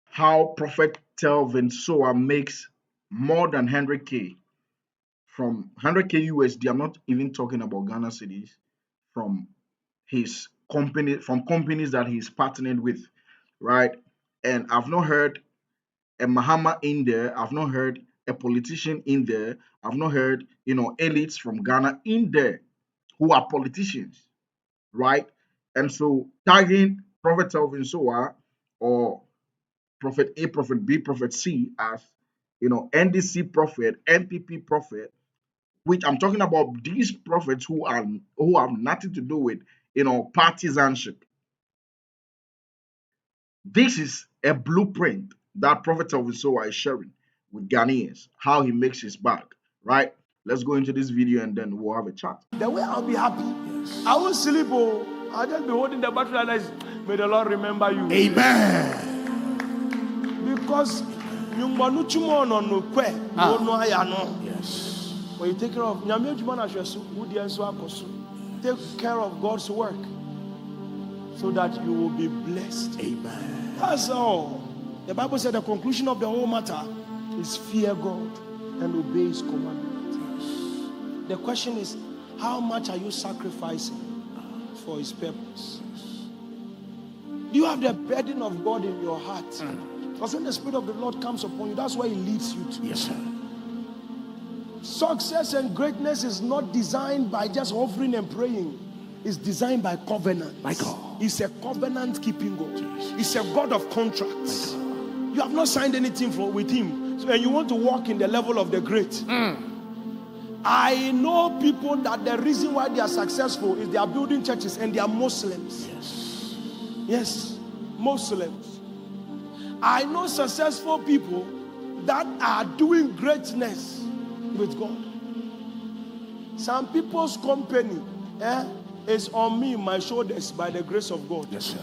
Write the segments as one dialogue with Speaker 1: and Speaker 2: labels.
Speaker 1: How Prophet Telvin Sowah makes more than 100K from 100K USD. I'm not even talking about Ghana cities, from his company, from companies that he's partnered with, right? And I've not heard a Mahama in there. I've not heard a politician in there. I've not heard, elites from Ghana in there who are politicians, right? And so tagging Prophet Telvin Sowah or Prophet A, Prophet B, Prophet C as, NDC prophet, NPP prophet, which I'm talking about these prophets who have nothing to do with, partisanship. This is a blueprint that Prophet Telvin Sowah is sharing with Ghanaians, how he makes his bag, right? Let's go into this video and then we'll have a chat.
Speaker 2: The way I'll be happy, I won't sleep. I'll just be holding the battery and may the Lord remember you.
Speaker 3: Amen.
Speaker 2: Because yes. When you take care of take care of God's work so that you will be blessed.
Speaker 3: Amen.
Speaker 2: That's all. The Bible said the conclusion of the whole matter is fear God and obey His commandments. The question is, how much are you sacrificing for His purpose? Do you have the burden of God in your heart? Because when the Spirit of the Lord comes upon you, that's where He leads you to.
Speaker 3: Yes, sir.
Speaker 2: Success and greatness is not designed by just offering and praying. It's designed by covenant.
Speaker 3: My God.
Speaker 2: It's a covenant-keeping God. It's a God of contracts. You have not signed anything with Him, and you want to walk in the level of the great. I know people that the reason why they are successful is they are building churches and they are Muslims. Yes, Muslims. I know successful people that are doing greatness with God. Some people's company is on me, my shoulders, by the grace of God.
Speaker 3: Yes, sir.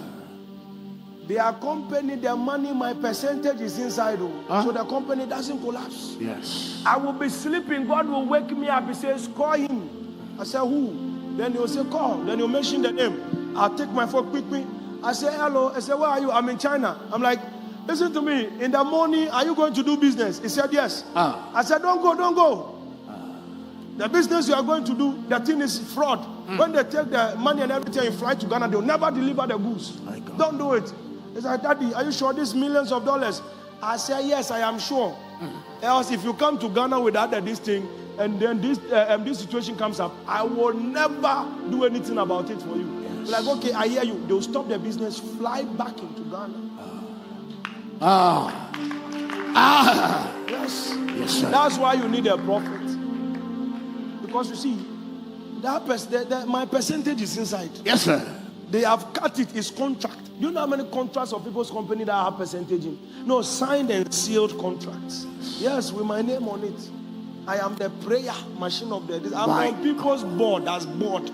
Speaker 2: Their company, their money, my percentage is inside. So the company doesn't collapse.
Speaker 3: Yes.
Speaker 2: I will be sleeping. God will wake me up. He says, call him. I say, who? Then he'll say, call. Then he'll mention the name. I'll take my phone quickly. I say, hello. I say, where are you? I'm in China. I'm like, listen to me. In the morning, are you going to do business? He said, yes. I said, don't go. The business you are going to do, the thing is fraud. When they take the money and everything and fly to Ghana, they'll never deliver the goods. Don't do it. He said, Daddy, are you sure this millions of dollars? I said, yes, I am sure. Else, if you come to Ghana without this thing, and then this situation comes up, I will never do anything about it for you. Like, okay, I hear you. They'll stop the business, fly back into Ghana. Yes.
Speaker 3: Yes, sir.
Speaker 2: That's why you need a prophet. Because you see, my percentage is inside.
Speaker 3: Yes, sir.
Speaker 2: They have cut it. It's contract. Do you know how many contracts of people's company that have percentage in? No, signed and sealed contracts. Yes, with my name on it. I am the prayer machine of the. I'm on people's board as board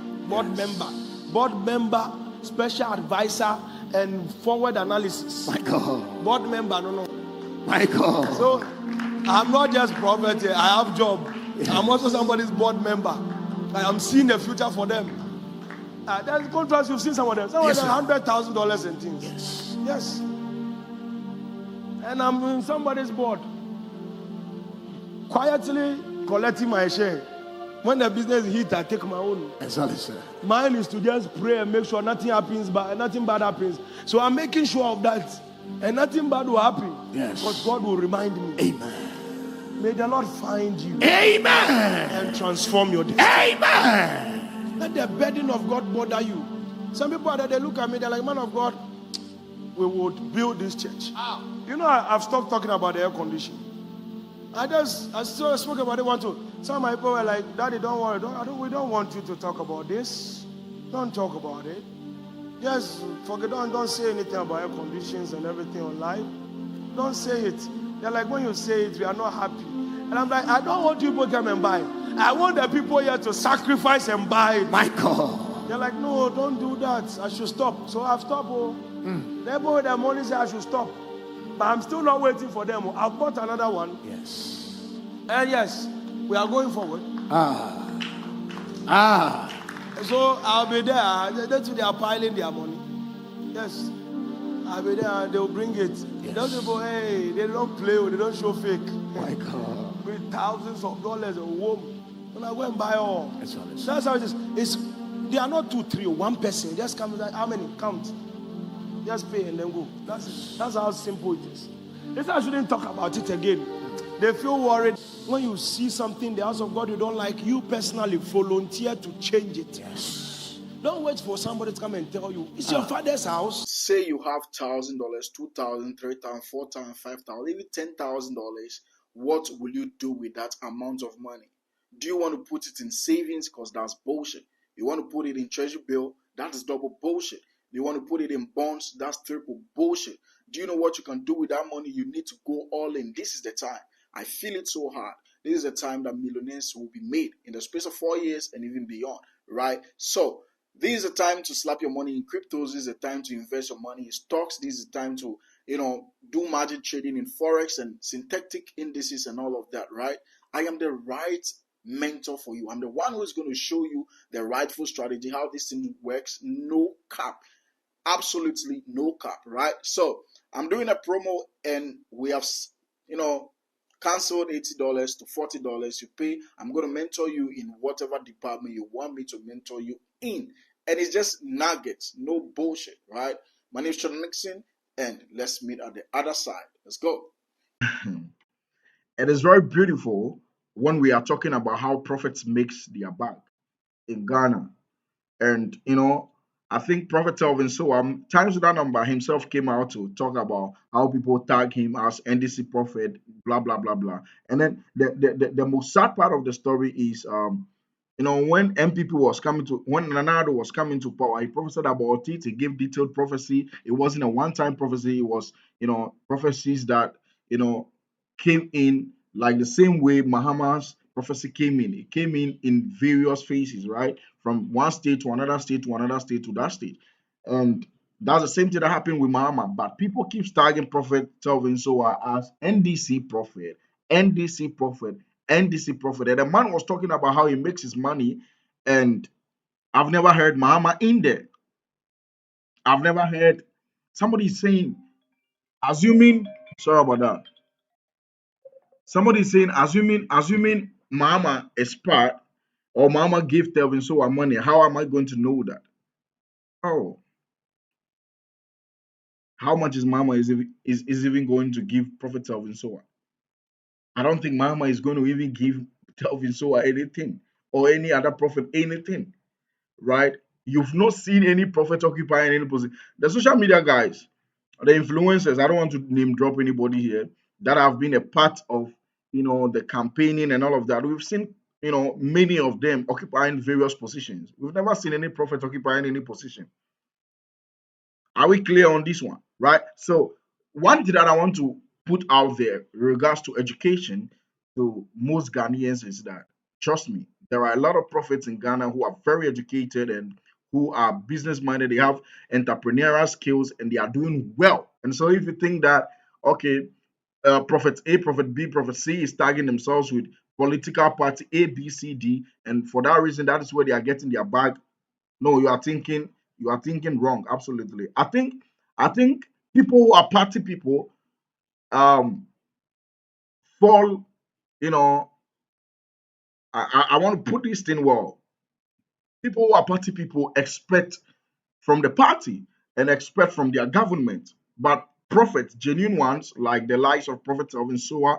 Speaker 2: member, special advisor, and forward analysis.
Speaker 3: My God.
Speaker 2: Board member, no.
Speaker 3: My God.
Speaker 2: So I'm not just prophet. I have job. I'm also somebody's board member. I am seeing the future for them. There's contracts you've seen some of them. Some of them $100,000 and things. Yes. And I'm in somebody's board, quietly collecting my share. When the business hits, I take my own.
Speaker 3: Exactly, sir.
Speaker 2: Mine is to just pray and make sure nothing bad happens. So I'm making sure of that, and nothing bad will happen.
Speaker 3: Yes.
Speaker 2: Because God will remind me.
Speaker 3: Amen.
Speaker 2: May the Lord find you.
Speaker 3: Amen.
Speaker 2: And transform your destiny.
Speaker 3: Amen.
Speaker 2: Let the burden of God bother you. Some people are there, they look at me, they're like, man of God, we would build this church. You know, I've stopped talking about the air conditioning. I still spoke about it. Some of my people were like, Daddy, don't worry. We don't want you to talk about this. Don't talk about it. Just forget. Don't say anything about air conditions and everything on live. Don't say it. They're like, when you say it, we are not happy. And I'm like, I don't want you people to come and buy. I want the people here to sacrifice and buy it.
Speaker 3: My God.
Speaker 2: They're like, no, don't do that. I should stop. So I've stopped. They bought their money, say I should stop. But I'm still not waiting for them. I've bought another one.
Speaker 3: Yes.
Speaker 2: And yes, we are going forward. So I'll be there. That's why they are piling their money. Yes. I'll be there. They'll bring it.
Speaker 3: Yes.
Speaker 2: Those people, hey, they don't play. They don't show fake.
Speaker 3: My God.
Speaker 2: With thousands of dollars a womb. When I go and buy all. That's how it is. They are not 2, 3, 1 person. Just come. How many? Count. Just pay and then go. That's how simple it is. This I shouldn't talk about it again. They feel worried when you see something in the house of God you don't like. You personally volunteer to change it.
Speaker 3: Yes.
Speaker 2: Don't wait for somebody to come and tell you. It's your father's house.
Speaker 1: Say you have $1,000, $2,000, $3,000, $4,000, $5,000, even $10,000. What will you do with that amount of money? Do you want to put it in savings? Because that's bullshit. You want to put it in treasury bill? That is double bullshit. You want to put it in bonds? That's triple bullshit. Do you know what you can do with that money? You need to go all in. This is the time. I feel it so hard. This is the time that millionaires will be made in the space of 4 years and even beyond, right? So this is the time to slap your money in cryptos. This is the time to invest your money in stocks. This is the time to, do margin trading in forex and synthetic indices and all of that, right? I am the right mentor for you. I'm the one who is going to show you the rightful strategy, how this thing works. No cap. Absolutely no cap, right? So I'm doing a promo and we have, canceled $80 to $40. You pay. I'm going to mentor you in whatever department you want me to mentor you in. And it's just nuggets, no bullshit, right? My name is Sean Nixon, and let's meet at the other side. Let's go. It is very beautiful when we are talking about how prophets makes their bag in Ghana. And I think Prophet Telvin Sowah, times that number himself came out to talk about how people tag him as NDC prophet, blah blah blah blah. And then the most sad part of the story is when MPP was coming to when Nanado was coming to power, he prophesied about it. He gave detailed prophecy. It wasn't a one-time prophecy. It was prophecies that came in like the same way Mahama's prophecy came in. It came in various phases, right? From one state to another state to another state to that state. And that's the same thing that happened with Mahama. But people keep tagging Prophet Telvin Sowah as NDC prophet, NDC prophet, NDC prophet. And the man was talking about how he makes his money. And I've never heard Mahama in there. I've never heard somebody saying, assuming, sorry about that. Somebody saying, assuming Mahama is part or Mahama gave Telvin Sowah money. How am I going to know that? Oh, how much is Mahama is even going to give Prophet Telvin Sowah? I don't think Mahama is going to even give Telvin Sowah anything or any other prophet anything, right? You've not seen any prophet occupying any position. The social media guys, the influencers, I don't want to name drop anybody here, that have been a part of the campaigning and all of that. We've seen many of them occupying various positions. We've never seen any prophet occupying any position. Are we clear on this one? Right? So one thing that I want to put out there in regards to education to most Ghanaians is that, trust me, there are a lot of prophets in Ghana who are very educated and who are business minded. They have entrepreneurial skills and they are doing well. And so if you think that, okay, Prophet A, Prophet B, Prophet C is tagging themselves with political party A, B, C, D, and for that reason, that is where they are getting their bag. No, you are thinking wrong. Absolutely. I think people who are party people um fall, you know, I want to put this thing well. People who are party people expect from the party and expect from their government. But prophets, genuine ones, like the likes of Prophet Telvin Sowah,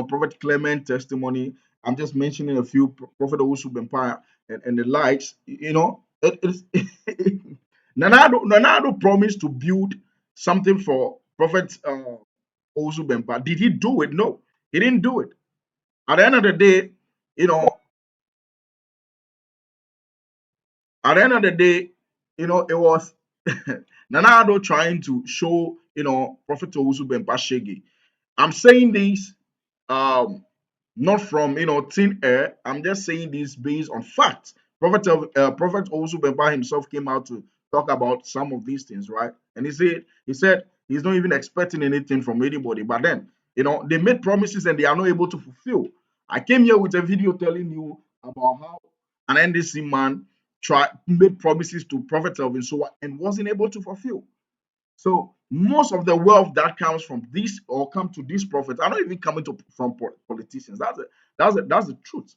Speaker 1: Prophet Clement testimony. I'm just mentioning a few, Prophet Owusu Bempire and the likes, it is Nanado promised to build something for Prophet Owusu Bempire. Did he do it? No, he didn't do it. At the end of the day, you know, at the end of the day, it was Nanado trying to show, Prophet Owusu Bempire Shege. I'm saying this um not from thin air. I'm just saying this based on facts. Prophet also Bemba himself came out to talk about some of these things, right? And he said he's not even expecting anything from anybody. But then they made promises and they are not able to fulfill. I came here with a video telling you about how an NDC man made promises to Prophet Telvin Sowah and wasn't able to fulfill. So most of the wealth that comes from this or come to these prophets are not even coming from politicians. That's the truth,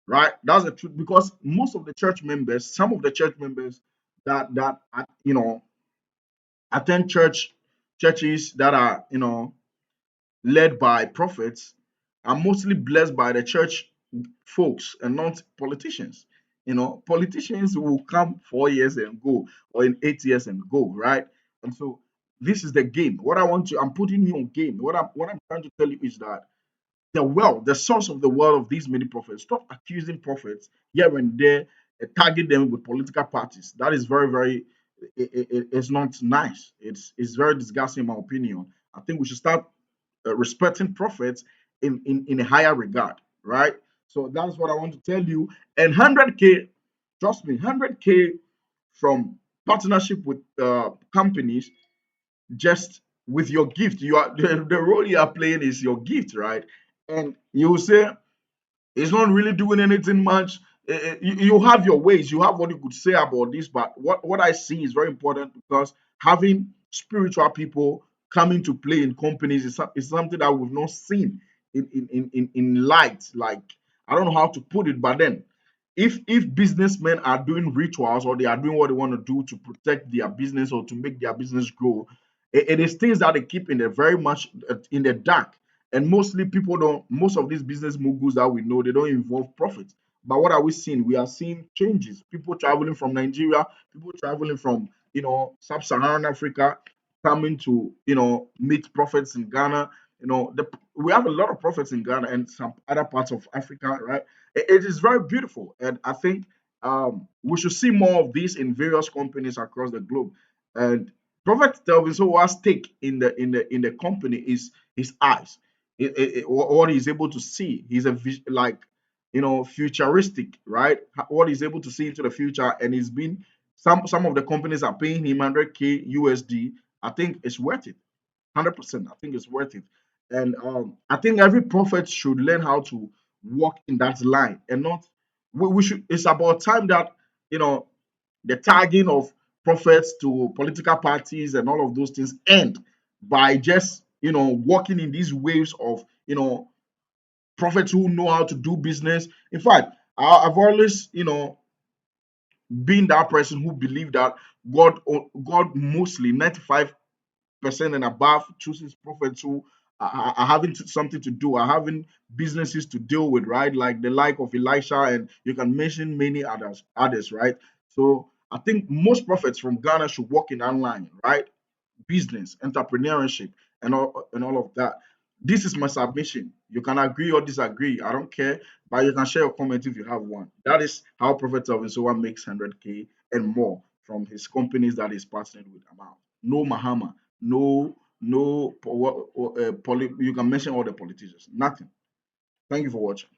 Speaker 1: right? That's the truth because most of the church members, some of the church members that attend churches that are led by prophets are mostly blessed by the church folks and not politicians. Politicians will come 4 years and go, or in 8 years and go, right? And so this is the game. I'm putting you on game. What I'm trying to tell you is that the source of the wealth of these many prophets. Stop accusing prophets here and there, target them with political parties. That is very, very. It's not nice. It's very disgusting, in my opinion. I think we should start respecting prophets in a higher regard, right? So that's what I want to tell you. And 100K, trust me, 100K from partnership with companies, just with your gift. The role you are playing is your gift, right? And you will say, it's not really doing anything much. You have your ways. You have what you could say about this, but what I see is very important because having spiritual people coming to play in companies is something that we've not seen in light. Like, I don't know how to put it, but then if businessmen are doing rituals or they are doing what they want to do to protect their business or to make their business grow, it is things that they keep in the very much in the dark, and mostly people don't, most of these business moguls that we know, they don't involve profit. But what are we seeing? We are seeing changes. People traveling from Nigeria, people traveling from, sub-Saharan Africa, coming to, meet prophets in Ghana. We have a lot of prophets in Ghana and some other parts of Africa, right? It is very beautiful. And I think we should see more of this in various companies across the globe. And Prophet Telvin Sowah's take in the company is his eyes, what he's able to see. He's like, futuristic, right? What he's able to see into the future, and he's been some of the companies are paying him 100K USD. I think it's worth it. 100%. I think it's worth it. And I think every prophet should learn how to walk in that line and not. We should. It's about time that you know the tagging of prophets to political parties and all of those things end by just walking in these waves of prophets who know how to do business. In fact, I've always been that person who believed that God mostly 95% and above chooses prophets who are having something to do, are having businesses to deal with, right? Like the like of Elisha, and you can mention many others, right? So I think most prophets from Ghana should walk in that line, right? Business, entrepreneurship, and all of that. This is my submission. You can agree or disagree. I don't care, but you can share your comment if you have one. That is how Prophet Telvin Sowah makes 100K and more from his companies that he's partnered with. Amount. No Mahama, no, you can mention all the politicians. Nothing. Thank you for watching.